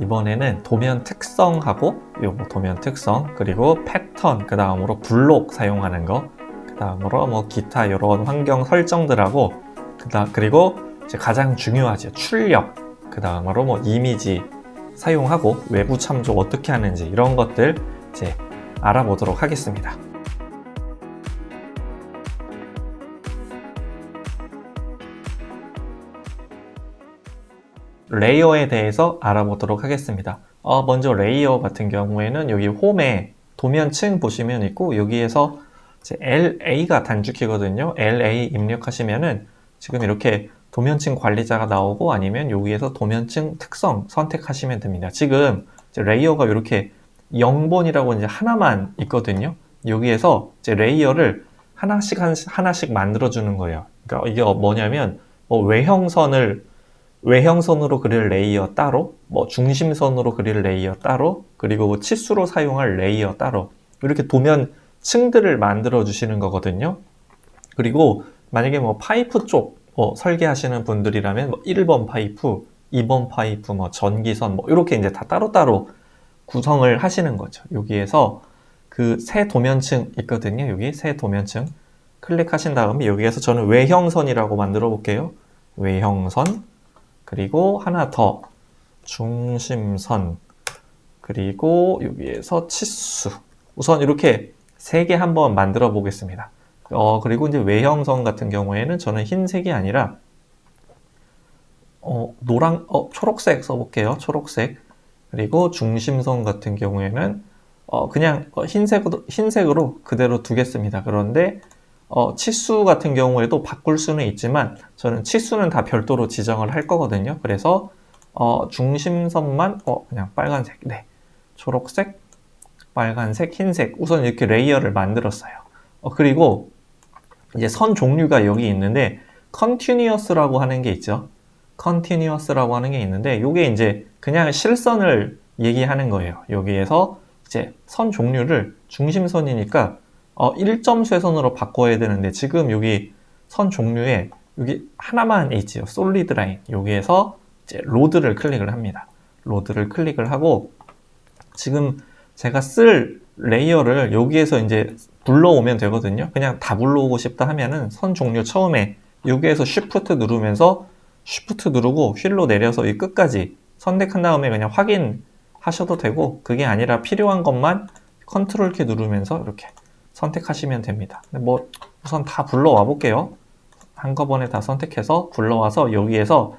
이번에는 도면 특성하고 요거 도면 특성 그리고 패턴 그 다음으로 블록 사용하는 거 그 다음으로 뭐 기타 이런 환경 설정들하고 그리고 이제 가장 중요하죠 출력 그 다음으로 뭐 이미지 사용하고 외부 참조 어떻게 하는지 이런 것들 이제 알아보도록 하겠습니다. 레이어에 대해서 알아보도록 하겠습니다. 먼저 레이어 같은 경우에는 여기 홈에 도면층 보시면 있고 여기에서 이제 LA가 단축키거든요. LA 입력하시면은 지금 이렇게 도면층 관리자가 나오고 아니면 여기에서 도면층 특성 선택하시면 됩니다. 지금 이제 레이어가 이렇게 0번이라고 이제 하나만 있거든요. 여기에서 이제 레이어를 하나씩 만들어주는 거예요. 그러니까 이게 뭐냐면 외형선으로 그릴 레이어 따로, 뭐 중심선으로 그릴 레이어 따로, 그리고 치수로 사용할 레이어 따로 이렇게 도면 층들을 만들어 주시는 거거든요. 그리고 만약에 뭐 파이프 쪽 설계하시는 분들이라면 뭐 1번 파이프, 2번 파이프, 뭐 전기선 뭐 이렇게 이제 다 따로따로 구성을 하시는 거죠. 여기에서 그 새 도면층 있거든요. 여기 새 도면층 클릭하신 다음에 여기에서 저는 외형선이라고 만들어 볼게요. 외형선 그리고 하나 더 중심선 그리고 여기에서 치수 우선 이렇게 3개 한번 만들어 보겠습니다. 그리고 이제 외형선 같은 경우에는 저는 흰색이 아니라 초록색 써볼게요. 초록색 그리고 중심선 같은 경우에는 그냥 흰색으로 그대로 두겠습니다. 그런데 치수 같은 경우에도 바꿀 수는 있지만 저는 치수는 다 별도로 지정을 할 거거든요. 그래서 중심선만 그냥 빨간색, 네, 초록색, 빨간색, 흰색 우선 이렇게 레이어를 만들었어요. 그리고 이제 선 종류가 여기 있는데 continuous라고 하는 게 있죠. continuous라고 하는 게 있는데 이게 이제 그냥 실선을 얘기하는 거예요. 여기에서 이제 선 종류를 중심선이니까 1점 쇄선으로 바꿔야 되는데 지금 여기 선 종류에 여기 하나만 있지요. 솔리드 라인. 여기에서 이제 로드를 클릭을 합니다. 로드를 클릭을 하고 지금 제가 쓸 레이어를 여기에서 이제 불러오면 되거든요. 그냥 다 불러오고 싶다 하면은 선 종류 처음에 여기에서 쉬프트 누르면서 쉬프트 누르고 휠로 내려서 이 끝까지 선택한 다음에 그냥 확인하셔도 되고 그게 아니라 필요한 것만 컨트롤 키 누르면서 이렇게 선택하시면 됩니다. 뭐 우선 다 불러와 볼게요. 한꺼번에 다 선택해서 불러와서 여기에서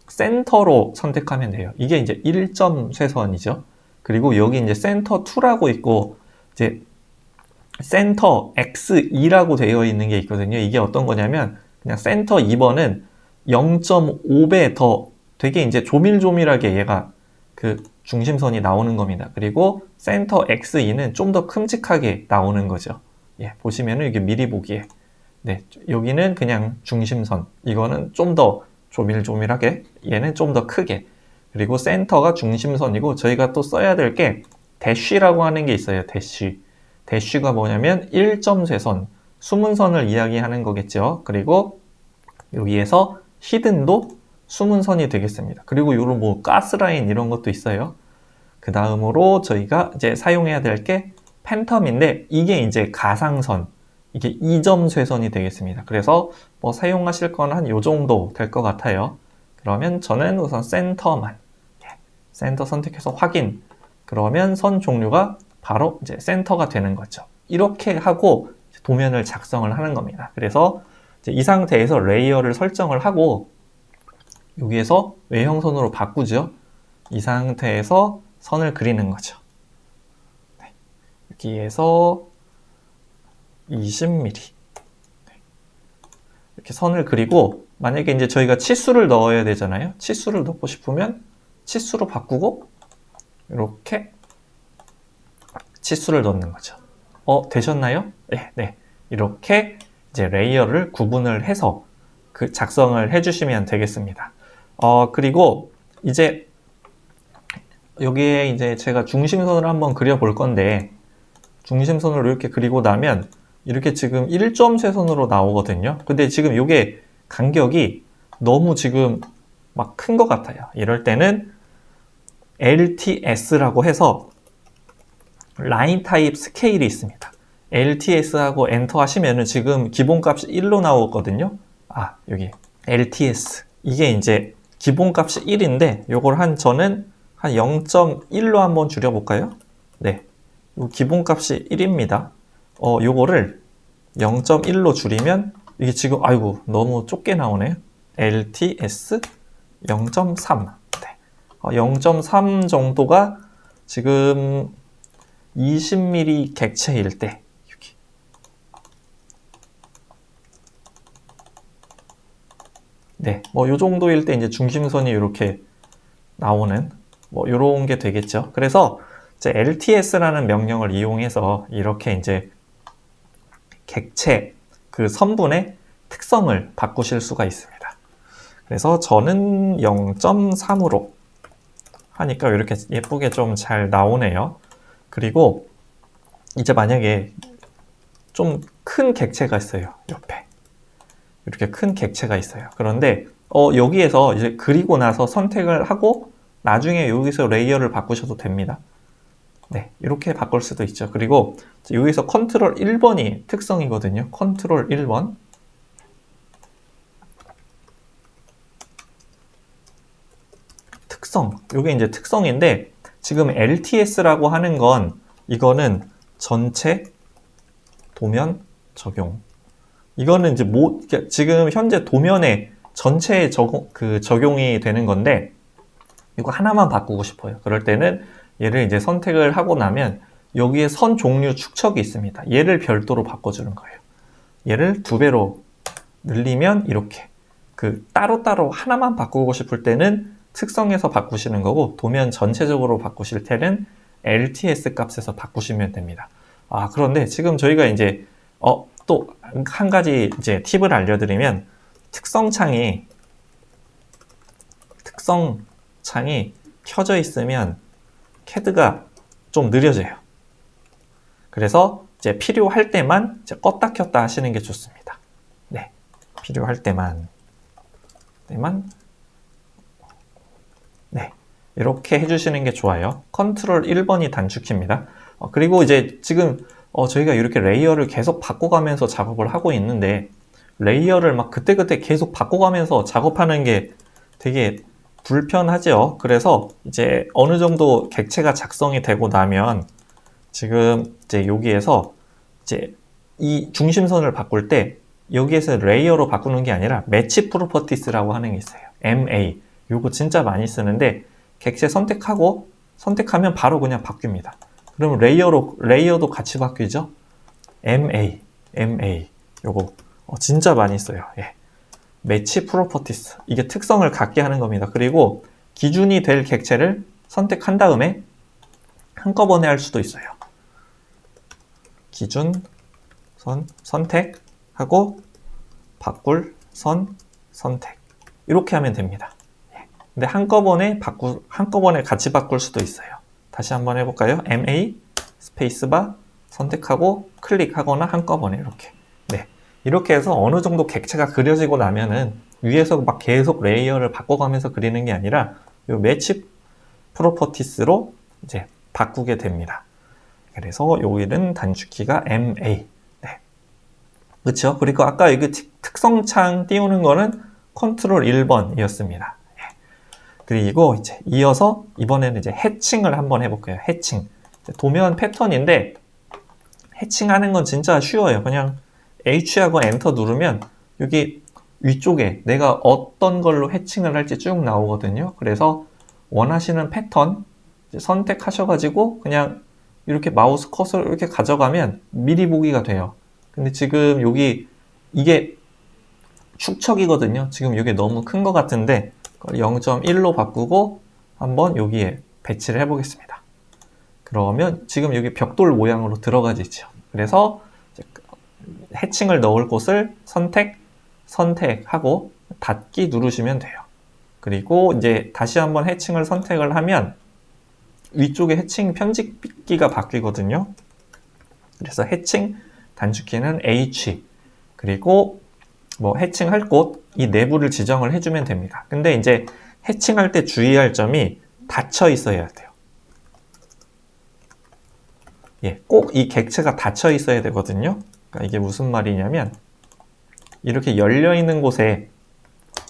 센터로 선택하면 돼요. 이게 이제 1점 쇄선이죠. 그리고 여기 이제 센터 2라고 있고 이제 센터 X2라고 되어 있는 게 있거든요. 이게 어떤 거냐면 그냥 센터 2번은 0.5배 더 되게 이제 조밀조밀하게 얘가 그 중심선이 나오는 겁니다. 그리고 센터 X2는 좀 더 큼직하게 나오는 거죠. 예, 보시면은 이게 미리 보기에 네, 여기는 그냥 중심선 이거는 좀 더 조밀조밀하게 얘는 좀 더 크게 그리고 센터가 중심선이고 저희가 또 써야 될 게 대쉬라고 하는 게 있어요. 대쉬가 뭐냐면 1점 쇄선 숨은선을 이야기하는 거겠죠. 그리고 여기에서 히든도 숨은선이 되겠습니다. 그리고 요런 뭐 가스라인 이런 것도 있어요. 그 다음으로 저희가 이제 사용해야 될 게 팬텀인데 이게 이제 가상선 이게 2점 쇄선이 되겠습니다. 그래서 뭐 사용하실 건 한 요 정도 될 것 같아요. 그러면 저는 우선 센터만 센터 선택해서 확인 그러면 선 종류가 바로 이제 센터가 되는 거죠. 이렇게 하고 도면을 작성을 하는 겁니다. 그래서 이제 이 상태에서 레이어를 설정을 하고 여기에서 외형선으로 바꾸죠. 이 상태에서 선을 그리는 거죠. 네. 여기에서 20mm 이렇게 선을 그리고 만약에 이제 저희가 치수를 넣어야 되잖아요. 치수를 넣고 싶으면 치수로 바꾸고 이렇게 치수를 넣는 거죠. 되셨나요? 네, 네. 이렇게 이제 레이어를 구분을 해서 그 작성을 해주시면 되겠습니다. 그리고 이제 여기에 이제 제가 중심선을 한번 그려볼 건데 중심선을 이렇게 그리고 나면 이렇게 지금 1점 쇄선으로 나오거든요. 근데 지금 이게 간격이 너무 지금 막 큰 것 같아요. 이럴 때는 LTS라고 해서 라인 타입 스케일이 있습니다. LTS하고 엔터 하시면은 지금 기본값이 1로 나오거든요. 여기 LTS. 이게 이제 기본값이 1인데 요걸 저는 한 0.1로 한번 줄여볼까요? 네. 요 기본값이 1입니다. 요거를 0.1로 줄이면 이게 지금 너무 좁게 나오네요. LTS 0.3. 네. 0.3 정도가 지금 20mm 객체일 때 여기. 네, 요 정도일 때 이제 중심선이 이렇게 나오는 요런 게 되겠죠. 그래서 이제 LTS라는 명령을 이용해서 이렇게 이제 객체 그 선분의 특성을 바꾸실 수가 있습니다. 그래서 저는 0.3으로 하니까 이렇게 예쁘게 좀 잘 나오네요. 그리고 이제 만약에 좀 큰 객체가 있어요. 옆에 이렇게 큰 객체가 있어요. 그런데 여기에서 이제 그리고 나서 선택을 하고 나중에 여기서 레이어를 바꾸셔도 됩니다. 네, 이렇게 바꿀 수도 있죠. 그리고 여기서 컨트롤 1번이 특성이거든요. 컨트롤 1번. 특성. 이게 이제 특성인데 지금 LTS라고 하는 건 이거는 전체 도면 적용. 이거는 이제 지금 현재 도면에 전체에 적용이 되는 건데 이거 하나만 바꾸고 싶어요. 그럴 때는 얘를 이제 선택을 하고 나면 여기에 선 종류 축척이 있습니다. 얘를 별도로 바꿔주는 거예요. 얘를 2배로 늘리면 이렇게 따로따로 하나만 바꾸고 싶을 때는 특성에서 바꾸시는 거고 도면 전체적으로 바꾸실 때는 LTS 값에서 바꾸시면 됩니다. 그런데 지금 저희가 이제 또 한 가지 이제 팁을 알려드리면 특성창이 켜져 있으면 CAD가 좀 느려져요. 그래서 이제 필요할 때만 이제 껐다 켰다 하시는 게 좋습니다. 네, 필요할 때만. 네, 이렇게 해주시는 게 좋아요. 컨트롤 1번이 단축키입니다. 그리고 이제 지금 저희가 이렇게 레이어를 계속 바꿔가면서 작업을 하고 있는데 레이어를 막 그때그때 계속 바꿔가면서 작업하는 게 되게 불편하죠. 그래서 이제 어느 정도 객체가 작성이 되고 나면 지금 이제 여기에서 이제 이 중심선을 바꿀 때 여기에서 레이어로 바꾸는 게 아니라 매치 프로퍼티스라고 하는 게 있어요. MA. 요거 진짜 많이 쓰는데 객체 선택하면 바로 그냥 바뀝니다. 그러면 레이어도 같이 바뀌죠? MA. 요거 진짜 많이 써요. 예. 매치 프로퍼티스. 이게 특성을 갖게 하는 겁니다. 그리고 기준이 될 객체를 선택한 다음에 한꺼번에 할 수도 있어요. 기준, 선택하고 바꿀, 선택. 이렇게 하면 됩니다. 근데 한꺼번에 같이 바꿀 수도 있어요. 다시 한번 해볼까요? MA 스페이스바 선택하고 클릭하거나 한꺼번에 이렇게. 네, 이렇게 해서 어느 정도 객체가 그려지고 나면은 위에서 막 계속 레이어를 바꿔가면서 그리는 게 아니라 이 매치 프로퍼티스로 이제 바꾸게 됩니다. 그래서 여기는 단축키가 MA. 네, 그렇죠? 그리고 아까 이거 특성창 띄우는 거는 컨트롤 1번이었습니다. 그리고 이제 이어서 이번에는 이제 해칭을 한번 해볼게요. 해칭. 도면 패턴인데 해칭하는 건 진짜 쉬워요. 그냥 H하고 엔터 누르면 여기 위쪽에 내가 어떤 걸로 해칭을 할지 쭉 나오거든요. 그래서 원하시는 패턴 선택하셔가지고 그냥 이렇게 마우스 커서를 이렇게 가져가면 미리 보기가 돼요. 근데 지금 여기 이게 축척이거든요. 지금 이게 너무 큰 것 같은데 0.1로 바꾸고 한번 여기에 배치를 해보겠습니다. 그러면 지금 여기 벽돌 모양으로 들어가지죠. 그래서 해칭을 넣을 곳을 선택하고 닫기 누르시면 돼요. 그리고 이제 다시 한번 해칭을 선택을 하면 위쪽에 해칭 편집기가 바뀌거든요. 그래서 해칭 단축키는 H 그리고 해칭할 곳 이 내부를 지정을 해주면 됩니다. 근데 이제 해칭할 때 주의할 점이 닫혀 있어야 돼요. 예, 꼭 이 객체가 닫혀 있어야 되거든요. 그러니까 이게 무슨 말이냐면 이렇게 열려 있는 곳에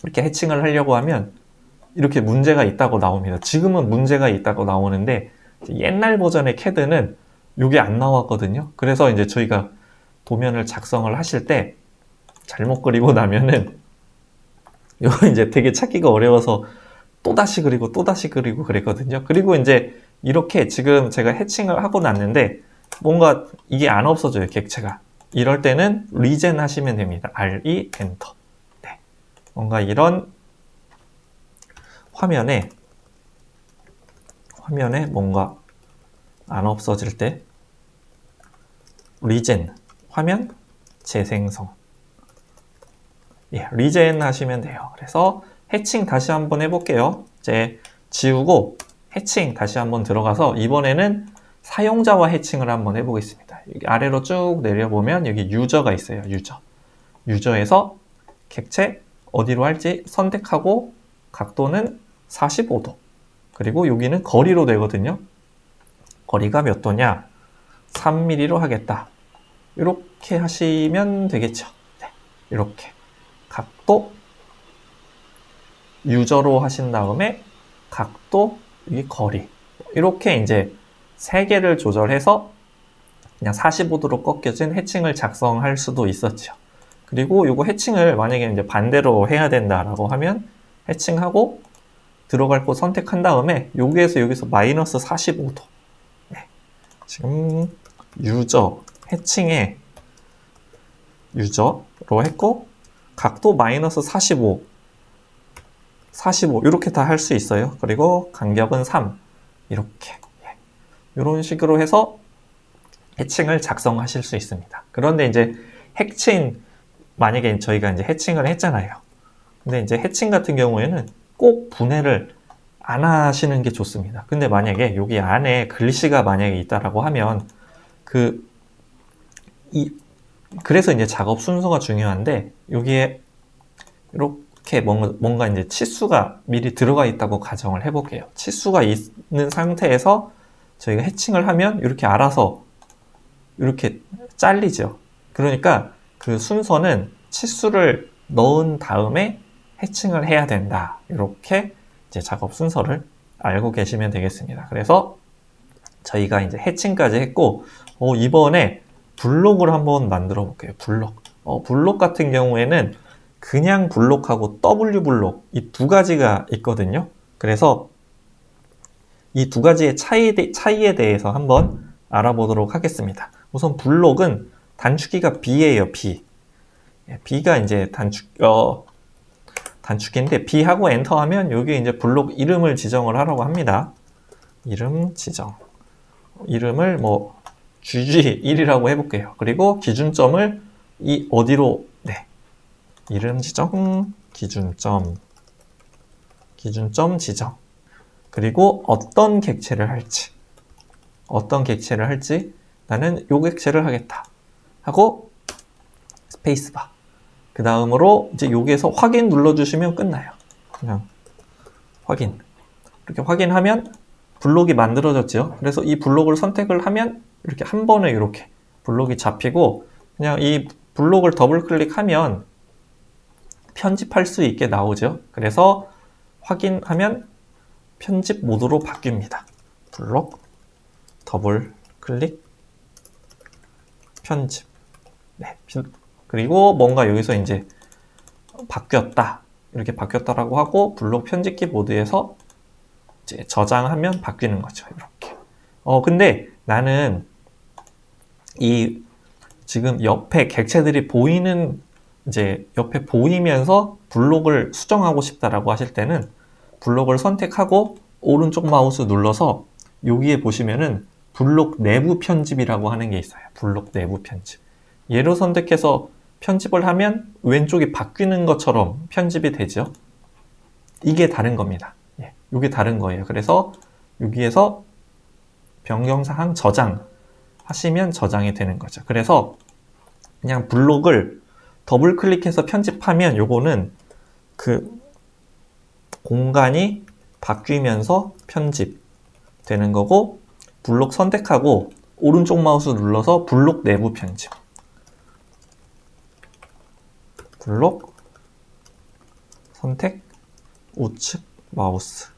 이렇게 해칭을 하려고 하면 이렇게 문제가 있다고 나옵니다. 지금은 문제가 있다고 나오는데 옛날 버전의 CAD는 이게 안 나왔거든요. 그래서 이제 저희가 도면을 작성을 하실 때 잘못 그리고 나면은 이거 이제 되게 찾기가 어려워서 또다시 그리고 또다시 그리고 그랬거든요. 그리고 이제 이렇게 지금 제가 해칭을 하고 났는데 뭔가 이게 안 없어져요, 객체가. 이럴 때는 리젠 하시면 됩니다. RE 엔터. 네. 뭔가 이런 화면에 뭔가 안 없어질 때 리젠, 화면 재생성. 예, 리젠 하시면 돼요. 그래서 해칭 다시 한번 해볼게요. 이제 지우고 해칭 다시 한번 들어가서 이번에는 사용자와 해칭을 한번 해보겠습니다. 여기 아래로 쭉 내려보면 여기 유저가 있어요. 유저에서 객체 어디로 할지 선택하고 각도는 45도. 그리고 여기는 거리로 되거든요. 거리가 몇 도냐? 3mm로 하겠다. 이렇게 하시면 되겠죠. 네, 이렇게 각도 유저로 하신 다음에 각도, 이 거리 이렇게 이제 3개를 조절해서 그냥 45도로 꺾여진 해칭을 작성할 수도 있었죠. 그리고 이거 해칭을 만약에 이제 반대로 해야 된다라고 하면 해칭하고 들어갈 곳 선택한 다음에 여기서 마이너스 45도. 네. 지금 유저 해칭에 유저로 했고 각도 마이너스 45 이렇게 다 할 수 있어요. 그리고 간격은 3 이렇게 이런 식으로 해서 해칭을 작성하실 수 있습니다. 그런데 이제 해칭 만약에 저희가 이제 해칭을 했잖아요. 근데 이제 해칭 같은 경우에는 꼭 분해를 안 하시는 게 좋습니다. 근데 만약에 여기 안에 글씨가 만약에 있다라고 하면 그래서 이제 작업 순서가 중요한데 여기에 이렇게 뭔가 이제 치수가 미리 들어가 있다고 가정을 해볼게요. 치수가 있는 상태에서 저희가 해칭을 하면 이렇게 알아서 이렇게 잘리죠. 그러니까 그 순서는 치수를 넣은 다음에 해칭을 해야 된다. 이렇게 이제 작업 순서를 알고 계시면 되겠습니다. 그래서 저희가 이제 해칭까지 했고 이번에 블록을 한번 만들어 볼게요. 블록 같은 경우에는 그냥 블록하고 W 블록 이 두 가지가 있거든요. 그래서 이 두 가지의 차이에 대해서 한번 알아보도록 하겠습니다. 우선 블록은 단축키가 B예요. B가 이제 단축키인데 B하고 엔터 하면 여기 이제 블록 이름을 지정을 하라고 합니다. 이름 지정. 이름을 뭐 GG1이라고 해볼게요. 그리고 기준점을 어디로 이름 지정, 기준점 지정. 그리고 어떤 객체를 할지 나는 요 객체를 하겠다 하고 스페이스바. 그 다음으로 이제 여기에서 확인 눌러주시면 끝나요. 그냥 확인. 이렇게 확인하면 블록이 만들어졌죠. 그래서 이 블록을 선택을 하면 이렇게 한 번에 이렇게 블록이 잡히고 그냥 이 블록을 더블 클릭하면 편집할 수 있게 나오죠. 그래서 확인하면 편집 모드로 바뀝니다. 블록, 더블 클릭, 편집. 네. 그리고 뭔가 여기서 이제 바뀌었다. 이렇게 바뀌었다라고 하고 블록 편집기 모드에서 이제 저장하면 바뀌는 거죠. 이렇게. 근데 나는 지금 옆에 객체들이 이제 옆에 보이면서 블록을 수정하고 싶다라고 하실 때는 블록을 선택하고 오른쪽 마우스 눌러서 여기에 보시면은 블록 내부 편집이라고 하는 게 있어요. 블록 내부 편집. 얘로 선택해서 편집을 하면 왼쪽이 바뀌는 것처럼 편집이 되죠. 이게 다른 겁니다. 이게 다른 거예요. 그래서 여기에서 변경사항 저장 하시면 저장이 되는 거죠. 그래서 그냥 블록을 더블 클릭해서 편집하면 요거는 그 공간이 바뀌면서 편집 되는 거고, 블록 선택하고 오른쪽 마우스 눌러서 블록 내부 편집. 블록 선택 우측 마우스.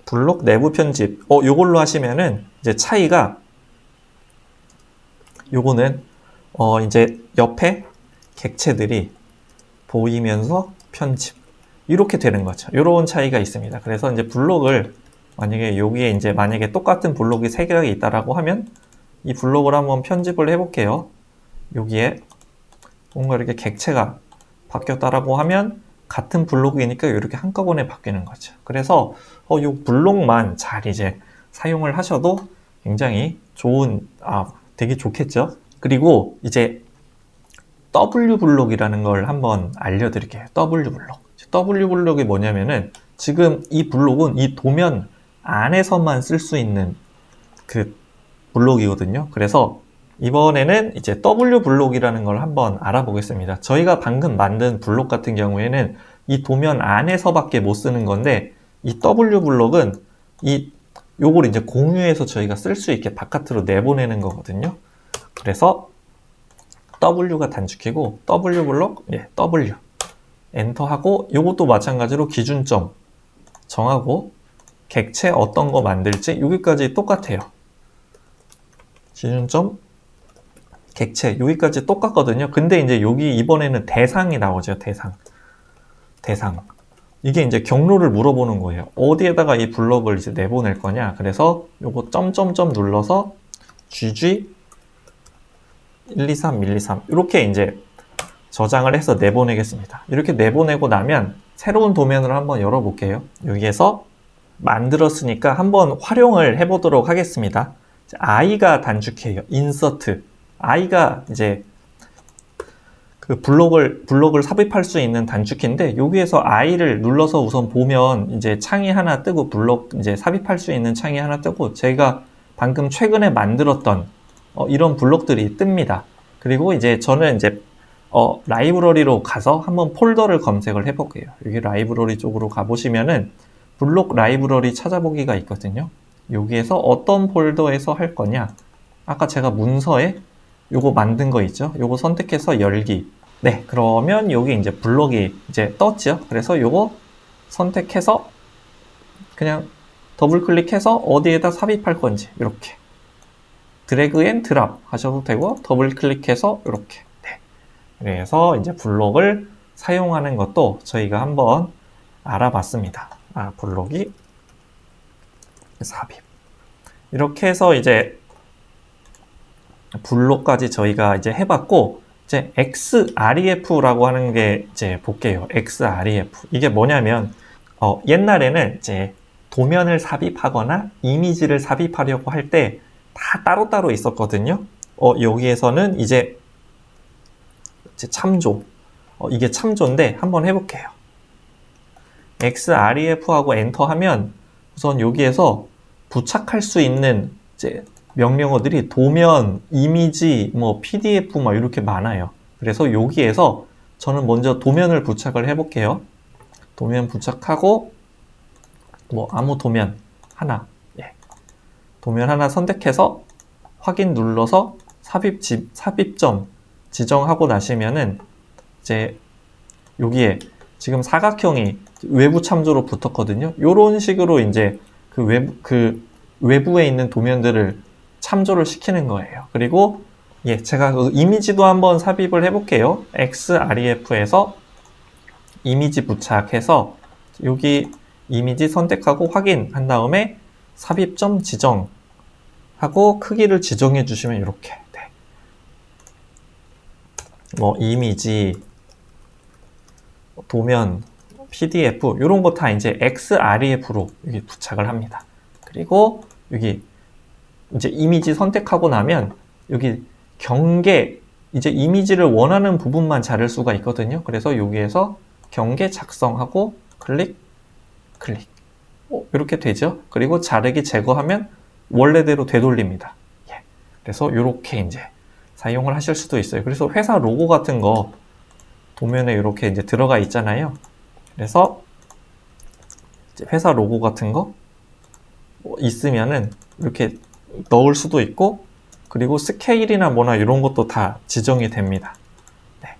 블록 내부 편집. 요걸로 하시면은 이제 차이가, 요거는 이제 옆에 객체들이 보이면서 편집. 이렇게 되는 거죠. 요런 차이가 있습니다. 그래서 이제 블록을 만약에 여기에 이제 만약에 똑같은 블록이 3개가 있다라고 하면 이 블록을 한번 편집을 해볼게요. 여기에 뭔가 이렇게 객체가 바뀌었다라고 하면 같은 블록이니까 이렇게 한꺼번에 바뀌는 거죠. 그래서 요 블록만 잘 이제 사용을 하셔도 굉장히 좋은, 되게 좋겠죠. 그리고 이제 W 블록이라는 걸 한번 알려드릴게요. W 블록. W 블록이 뭐냐면은 지금 이 블록은 이 도면 안에서만 쓸 수 있는 그 블록이거든요. 그래서 이번에는 이제 W 블록이라는 걸 한번 알아보겠습니다. 저희가 방금 만든 블록 같은 경우에는 이 도면 안에서밖에 못 쓰는 건데, 이 W 블록은 요걸 이제 공유해서 저희가 쓸 수 있게 바깥으로 내보내는 거거든요. 그래서 W가 단축키고 W 블록, W 엔터하고, 요것도 마찬가지로 기준점 정하고 객체 어떤 거 만들지 여기까지 똑같아요. 기준점 객체 여기까지 똑같거든요. 근데 이제 여기 이번에는 대상이 나오죠. 대상. 이게 이제 경로를 물어보는 거예요. 어디에다가 이 블록을 이제 내보낼 거냐. 그래서 요거 점점점 눌러서 GG 123 123 이렇게 이제 저장을 해서 내보내겠습니다. 이렇게 내보내고 나면 새로운 도면을 한번 열어볼게요. 여기에서 만들었으니까 한번 활용을 해보도록 하겠습니다. I가 단축해요. 인서트. I가 이제 그 블록을 삽입할 수 있는 단축키인데, 여기에서 I를 눌러서 우선 보면 이제 창이 하나 뜨고, 블록 이제 삽입할 수 있는 창이 하나 뜨고, 제가 방금 최근에 만들었던 이런 블록들이 뜹니다. 그리고 이제 저는 이제 라이브러리로 가서 한번 폴더를 검색을 해볼게요. 여기 라이브러리 쪽으로 가보시면은 블록 라이브러리 찾아보기가 있거든요. 여기에서 어떤 폴더에서 할 거냐. 아까 제가 문서에 요거 만든 거 있죠? 요거 선택해서 열기. 네, 그러면 여기 이제 블록이 이제 떴죠? 그래서 요거 선택해서 그냥 더블 클릭해서 어디에다 삽입할 건지 이렇게 드래그 앤 드랍 하셔도 되고, 더블 클릭해서 이렇게. 네. 그래서 이제 블록을 사용하는 것도 저희가 한번 알아봤습니다. 블록이 삽입. 이렇게 해서 이제 블록까지 저희가 이제 해봤고, 이제 XREF라고 하는 게 이제 볼게요. XREF. 이게 뭐냐면, 옛날에는 이제 도면을 삽입하거나 이미지를 삽입하려고 할 때 다 따로따로 있었거든요. 여기에서는 이제 참조. 이게 참조인데 한번 해볼게요. XREF하고 엔터 하면 우선 여기에서 부착할 수 있는 이제 명령어들이 도면, 이미지, PDF 이렇게 많아요. 그래서 여기에서 저는 먼저 도면을 부착을 해볼게요. 도면 부착하고 아무 도면 하나, 도면 하나 선택해서 확인 눌러서 삽입점 지정하고 나시면은 이제 여기에 지금 사각형이 외부 참조로 붙었거든요. 이런 식으로 이제 그 외부에 있는 도면들을 참조를 시키는 거예요. 그리고 제가 그 이미지도 한번 삽입을 해볼게요. XREF에서 이미지 부착해서 여기 이미지 선택하고 확인한 다음에 삽입점 지정하고 크기를 지정해 주시면 이렇게 이미지, 도면, PDF 이런 거 다 이제 XREF로 여기 부착을 합니다. 그리고 여기 이제 이미지 선택하고 나면 여기 경계, 이제 이미지를 원하는 부분만 자를 수가 있거든요. 그래서 여기에서 경계 작성하고 클릭 이렇게 되죠. 그리고 자르기 제거하면 원래대로 되돌립니다. 그래서 이렇게 이제 사용을 하실 수도 있어요. 그래서 회사 로고 같은 거 도면에 이렇게 이제 들어가 있잖아요. 그래서 회사 로고 같은 거 있으면은 이렇게 넣을 수도 있고, 그리고 스케일이나 뭐나 이런 것도 다 지정이 됩니다. 네.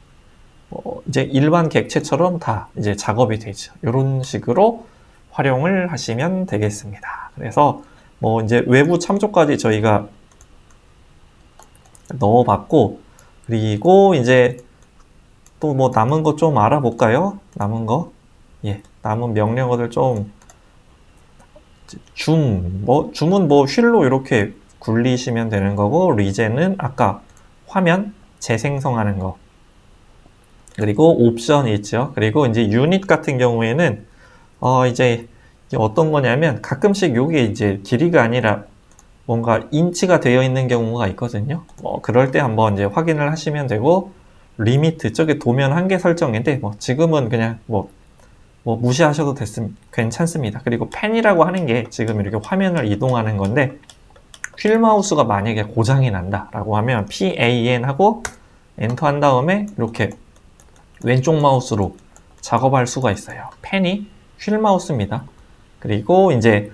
이제 일반 객체처럼 다 이제 작업이 되죠. 이런 식으로 활용을 하시면 되겠습니다. 그래서 뭐 이제 외부 참조까지 저희가 넣어봤고, 그리고 이제 또 뭐 남은 거 좀 알아볼까요? 남은 거. 예, 남은 명령어들 좀 줌은 뭐 휠로 이렇게 굴리시면 되는 거고, 리젠은 아까 화면 재생성하는 거. 그리고 옵션이 있죠. 그리고 이제 유닛 같은 경우에는 이제 어떤 거냐면 가끔씩 요게 이제 길이가 아니라 뭔가 인치가 되어 있는 경우가 있거든요. 그럴 때 한번 이제 확인을 하시면 되고, 리미트 저게 도면 한계 설정인데 뭐 지금은 그냥 뭐 무시하셔도 괜찮습니다. 그리고 펜이라고 하는 게 지금 이렇게 화면을 이동하는 건데, 휠 마우스가 만약에 고장이 난다 라고 하면 PAN 하고 엔터 한 다음에 이렇게 왼쪽 마우스로 작업할 수가 있어요. 펜이 휠 마우스입니다. 그리고 이제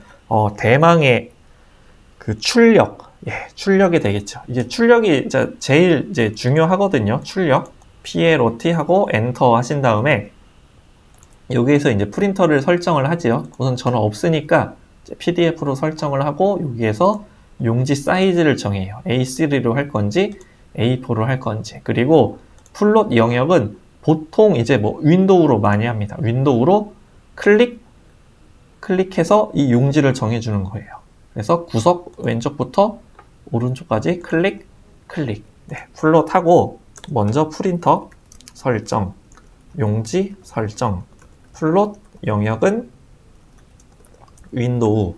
대망의 그 출력이 되겠죠. 이제 출력이 제일 이제 중요하거든요. 출력. PLOT 하고 엔터 하신 다음에 여기에서 이제 프린터를 설정을 하지요. 우선 저는 없으니까 PDF로 설정을 하고 여기에서 용지 사이즈를 정해요. A3로 할 건지 A4로 할 건지. 그리고 플롯 영역은 보통 이제 뭐 윈도우로 많이 합니다. 윈도우로 클릭해서 이 용지를 정해주는 거예요. 그래서 구석 왼쪽부터 오른쪽까지 클릭. 네, 플롯하고 먼저 프린터 설정, 용지 설정, 플롯 영역은 윈도우.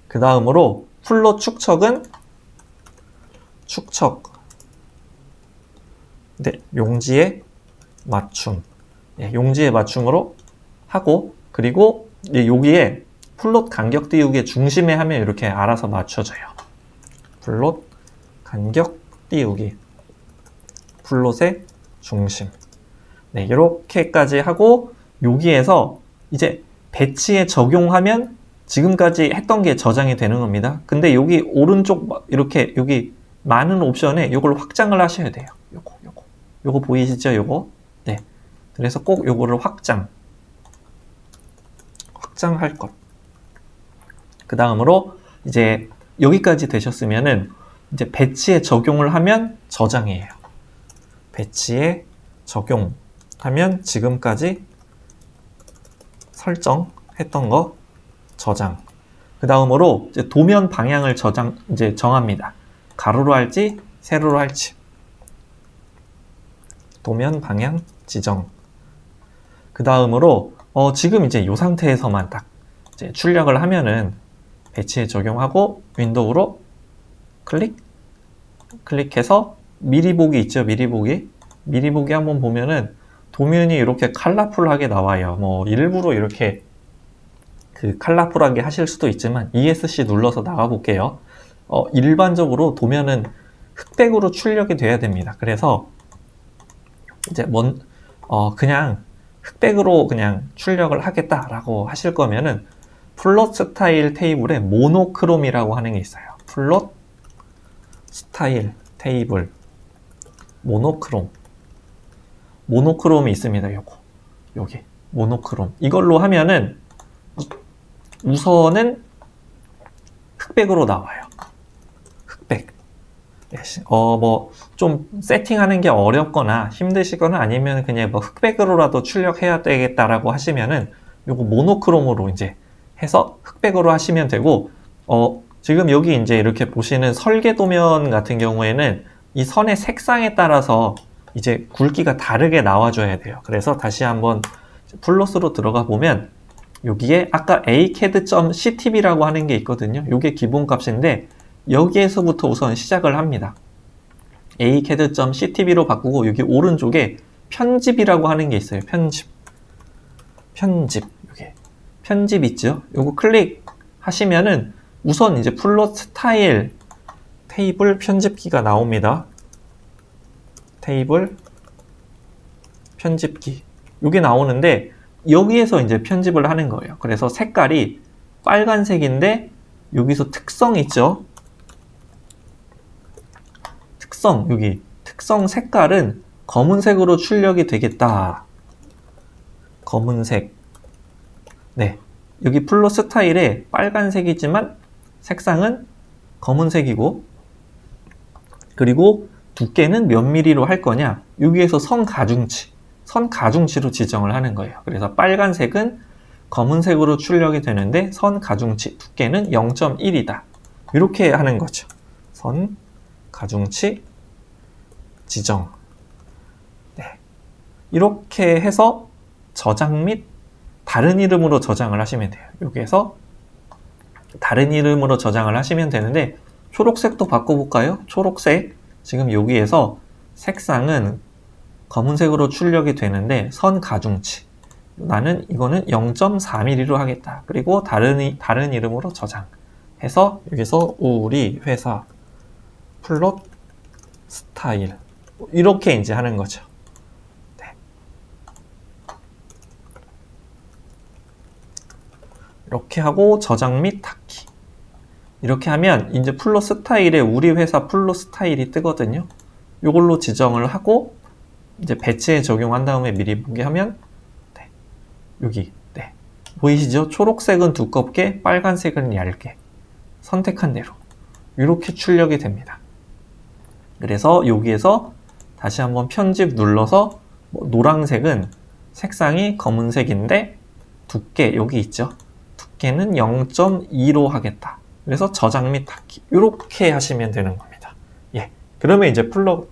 그 다음으로 플롯 축척은 네, 용지의 맞춤. 네, 용지의 맞춤으로 하고, 그리고 여기에 플롯 간격 띄우기의 중심에 하면 이렇게 알아서 맞춰져요. 플롯 간격 띄우기, 플롯의 중심. 네, 이렇게까지 하고 여기에서 이제 배치에 적용하면 지금까지 했던 게 저장이 되는 겁니다. 근데 여기 오른쪽 이렇게 여기 많은 옵션에 이걸 확장을 하셔야 돼요. 요거 보이시죠? 요거. 네. 그래서 꼭 요거를 확장할 것. 그 다음으로 이제 여기까지 되셨으면은 이제 배치에 적용을 하면 저장이에요. 배치에 적용하면 지금까지 설정했던 거 저장. 그 다음으로 이제 도면 방향을 정합니다. 가로로 할지 세로로 할지. 도면 방향 지정. 그 다음으로 지금 이제 이 상태에서만 딱 이제 출력을 하면은 배치에 적용하고 윈도우로 클릭해서 미리 보기 있죠. 미리 보기 한번 보면은 도면이 이렇게 컬러풀하게 나와요. 뭐 일부러 이렇게 그 컬러풀하게 하실 수도 있지만 ESC 눌러서 나가 볼게요. 일반적으로 도면은 흑백으로 출력이 돼야 됩니다. 그래서 이제 그냥 흑백으로 그냥 출력을 하겠다라고 하실 거면은 플롯 스타일 테이블에 모노크롬이라고 하는 게 있어요. 플롯 스타일 테이블 모노크롬이 있습니다. 여기 모노크롬. 이걸로 하면은 우선은 흑백으로 나와요. 흑백. 뭐 좀 세팅하는 게 어렵거나 힘드시거나 아니면 그냥 뭐 흑백으로라도 출력해야 되겠다라고 하시면은 요거 모노크롬으로 이제 해서 흑백으로 하시면 되고, 지금 여기 이제 이렇게 보시는 설계 도면 같은 경우에는 이 선의 색상에 따라서 이제 굵기가 다르게 나와줘야 돼요. 그래서 다시 한번 플롯으로 들어가 보면 여기에 아까 acad.ctb라고 하는 게 있거든요. 이게 기본값인데 여기에서부터 우선 시작을 합니다. acad.ctb로 바꾸고 여기 오른쪽에 편집이라고 하는 게 있어요. 여기 편집 있죠? 요거 클릭하시면은 우선 이제 플롯 스타일 테이블 편집기가 나옵니다. 테이블 편집기. 요게 나오는데 여기에서 이제 편집을 하는 거예요. 그래서 색깔이 빨간색인데 여기서 특성 있죠? 특성, 여기 특성 색깔은 검은색으로 출력이 되겠다. 검은색. 네. 여기 플롯 스타일에 빨간색이지만 색상은 검은색이고, 그리고 두께는 몇 미리로 할 거냐? 여기에서 선가중치로 지정을 하는 거예요. 그래서 빨간색은 검은색으로 출력이 되는데 선가중치 두께는 0.1이다. 이렇게 하는 거죠. 선가중치 지정. 네. 이렇게 해서 저장 및 다른 이름으로 저장을 하시면 돼요. 여기에서 다른 이름으로 저장을 하시면 되는데, 초록색도 바꿔볼까요? 초록색. 지금 여기에서 색상은 검은색으로 출력이 되는데 선가중치. 나는 이거는 0.4mm로 하겠다. 그리고 다른 이름으로 저장해서 여기서 우리 회사 플롯 스타일. 이렇게 이제 하는 거죠. 네. 이렇게 하고 저장 및 닫기. 이렇게 하면 이제 플롯 스타일에 우리 회사 플롯 스타일이 뜨거든요. 이걸로 지정을 하고 이제 배치에 적용한 다음에 미리 보기 하면, 네. 여기, 네. 보이시죠? 초록색은 두껍게, 빨간색은 얇게. 선택한 대로 이렇게 출력이 됩니다. 그래서 여기에서 다시 한번 편집 눌러서 노란색은 색상이 검은색인데 두께 여기 있죠? 두께는 0.2로 하겠다. 그래서 저장 및 닫기 이렇게 하시면 되는 겁니다. 예, 그러면 이제 플롯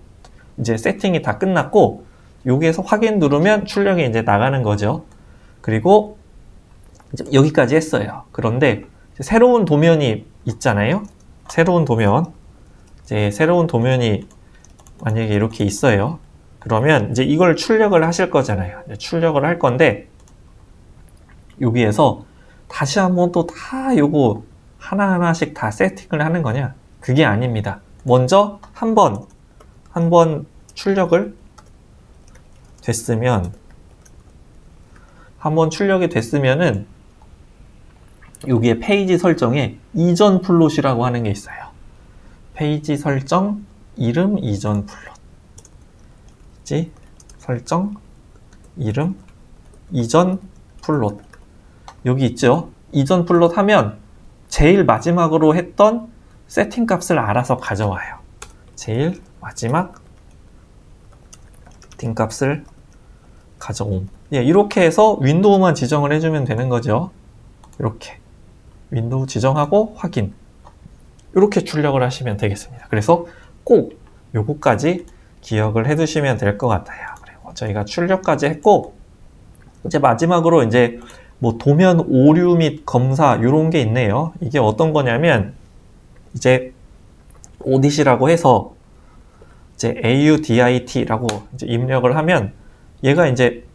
이제 세팅이 다 끝났고 여기에서 확인 누르면 출력이 이제 나가는 거죠. 그리고 이제 여기까지 했어요. 그런데 새로운 도면이 있잖아요. 새로운 도면. 이제 새로운 도면이 만약에 이렇게 있어요. 그러면 이제 이걸 출력을 하실 거잖아요. 출력을 할 건데 여기에서 다시 한번 또 다 요거 하나하나씩 다 세팅을 하는 거냐? 그게 아닙니다. 먼저 한 번 출력을 됐으면, 한번 출력이 됐으면은 여기에 페이지 설정에 이전 플롯이라고 하는 게 있어요. 페이지 설정, 이름, 이전 플롯. 페이지 설정, 이름, 이전 플롯. 여기 있죠? 이전 플롯 하면 제일 마지막으로 했던 세팅 값을 알아서 가져와요. 제일 마지막 세팅 값을 가져옴. 예, 이렇게 해서 윈도우만 지정을 해주면 되는 거죠. 이렇게 윈도우 지정하고 확인. 이렇게 출력을 하시면 되겠습니다. 그래서 꼭 요거까지 기억을 해두시면 될 것 같아요. 그리고 저희가 출력까지 했고, 이제 마지막으로 이제 뭐 도면 오류 및 검사 이런 게 있네요. 이게 어떤 거냐면 이제 오딧이라고 해서 이제 AUDIT라고 이제 입력을 하면 얘가 이제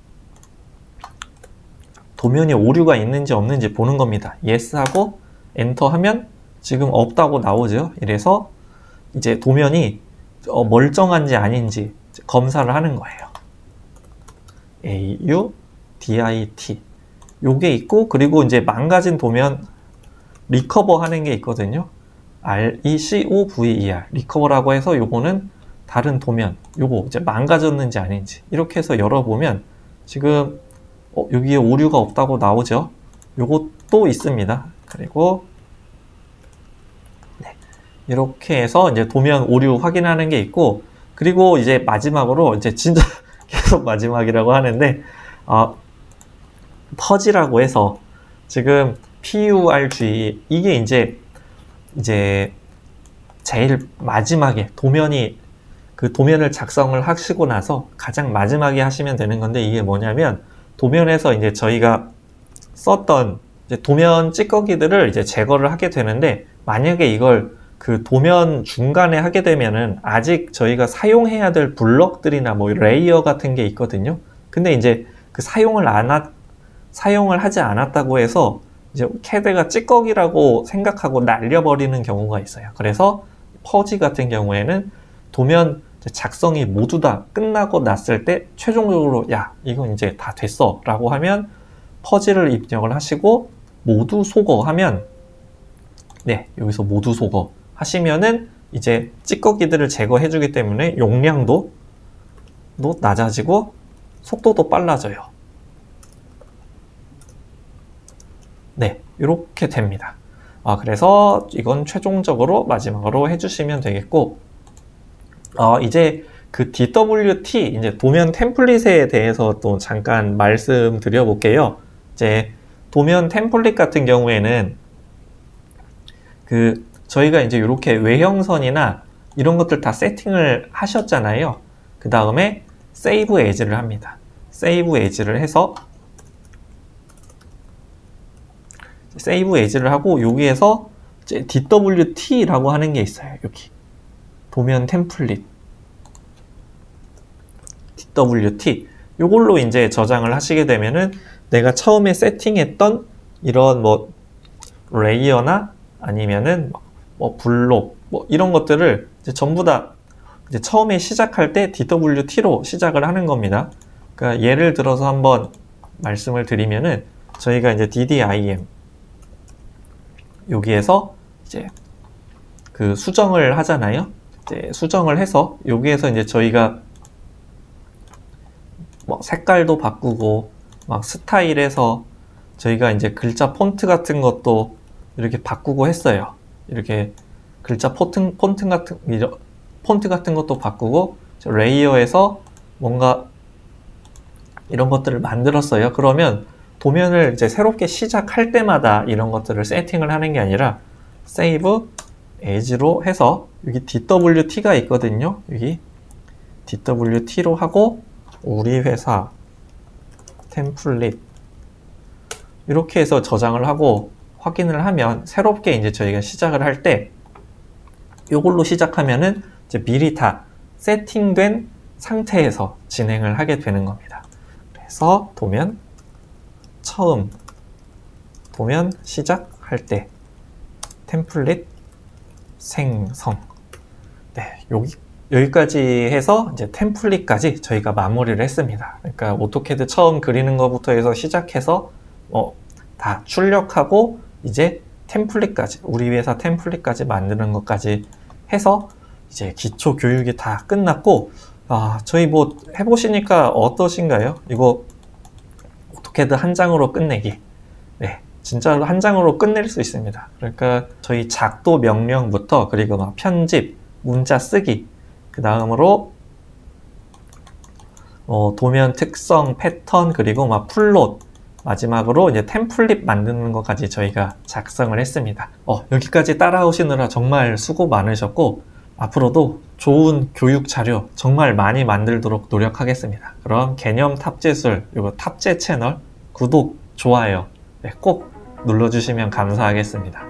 도면이 오류가 있는지 없는지 보는 겁니다. Yes 하고 엔터 하면 지금 없다고 나오죠. 이래서 이제 도면이 멀쩡한지 아닌지 검사를 하는 거예요. AUDIT 요게 있고, 그리고 이제 망가진 도면 리커버 하는 게 있거든요. RECOVER 리커버라고 해서 요거는 다른 도면, 요거 이제 망가졌는지 아닌지 이렇게 해서 열어보면 지금 여기에 오류가 없다고 나오죠. 요것도 있습니다. 그리고 네, 이렇게 해서 이제 도면 오류 확인하는 게 있고, 그리고 이제 마지막으로 이제 진짜 계속 마지막이라고 하는데 퍼지라고 해서 지금 PURG 이게 이제 제일 마지막에 그 도면을 작성을 하시고 나서 가장 마지막에 하시면 되는 건데, 이게 뭐냐면 도면에서 이제 저희가 썼던 이제 도면 찌꺼기들을 이제 제거를 하게 되는데, 만약에 이걸 그 도면 중간에 하게 되면은 아직 저희가 사용해야 될 블럭들이나 뭐 레이어 같은 게 있거든요. 근데 이제 그 사용을 하지 않았다고 해서 이제 CAD가 찌꺼기라고 생각하고 날려버리는 경우가 있어요. 그래서 퍼지 같은 경우에는 도면 작성이 모두 다 끝나고 났을 때 최종적으로 야, 이건 이제 다 됐어 라고 하면 퍼즐을 입력을 하시고 모두 속어 하면 네, 여기서 모두 속어 하시면은 이제 찌꺼기들을 제거해 주기 때문에 용량도 낮아지고 속도도 빨라져요. 네, 이렇게 됩니다. 그래서 이건 최종적으로 마지막으로 해주시면 되겠고, 이제 그 DWT, 이제 도면 템플릿에 대해서 또 잠깐 말씀드려 볼게요. 이제 도면 템플릿 같은 경우에는 저희가 이제 이렇게 외형선이나 이런 것들 다 세팅을 하셨잖아요. 그 다음에 세이브 에즈를 합니다. 세이브 에즈를 해서 세이브 에즈를 하고 여기에서 이제 DWT라고 하는 게 있어요. 여기 도면 템플릿 DWT 이걸로 이제 저장을 하시게 되면은 내가 처음에 세팅했던 이런 뭐 레이어나 아니면은 뭐 블록 뭐 이런 것들을 이제 전부 다 이제 처음에 시작할 때 DWT로 시작을 하는 겁니다. 그러니까 예를 들어서 한번 말씀을 드리면은 저희가 이제 DDIM 여기에서 이제 그 수정을 하잖아요. 이제 수정을 해서 여기에서 이제 저희가 뭐 색깔도 바꾸고 막 스타일에서 저희가 이제 글자 폰트 같은 것도 이렇게 바꾸고 했어요. 이렇게 글자 폰트 같은 것도 바꾸고 레이어에서 뭔가 이런 것들을 만들었어요. 그러면 도면을 이제 새롭게 시작할 때마다 이런 것들을 세팅을 하는 게 아니라 Save As로 해서 여기 DWT가 있거든요. 여기 DWT로 하고 우리 회사 템플릿 이렇게 해서 저장을 하고 확인을 하면 새롭게 이제 저희가 시작을 할 때 이걸로 시작하면은 이제 미리 다 세팅된 상태에서 진행을 하게 되는 겁니다. 그래서 도면 처음 도면 시작할 때 템플릿 생성 네, 여기까지 해서 이제 템플릿까지 저희가 마무리를 했습니다. 그러니까 오토캐드 처음 그리는 것부터 해서 시작해서 다 출력하고 이제 템플릿까지 우리 회사 템플릿까지 만드는 것까지 해서 이제 기초 교육이 다 끝났고 저희 뭐 해보시니까 어떠신가요? 이거 오토캐드 한 장으로 끝내기 네, 진짜로 한 장으로 끝낼 수 있습니다. 그러니까 저희 작도 명령부터 그리고 막 편집, 문자 쓰기 그 다음으로 도면 특성, 패턴 그리고 막 플롯 마지막으로 이제 템플릿 만드는 것까지 저희가 작성을 했습니다. 여기까지 따라오시느라 정말 수고 많으셨고 앞으로도 좋은 교육 자료 정말 많이 만들도록 노력하겠습니다. 그럼 개념 탑재술 이거 탑재 채널 구독, 좋아요 네, 꼭 눌러주시면 감사하겠습니다.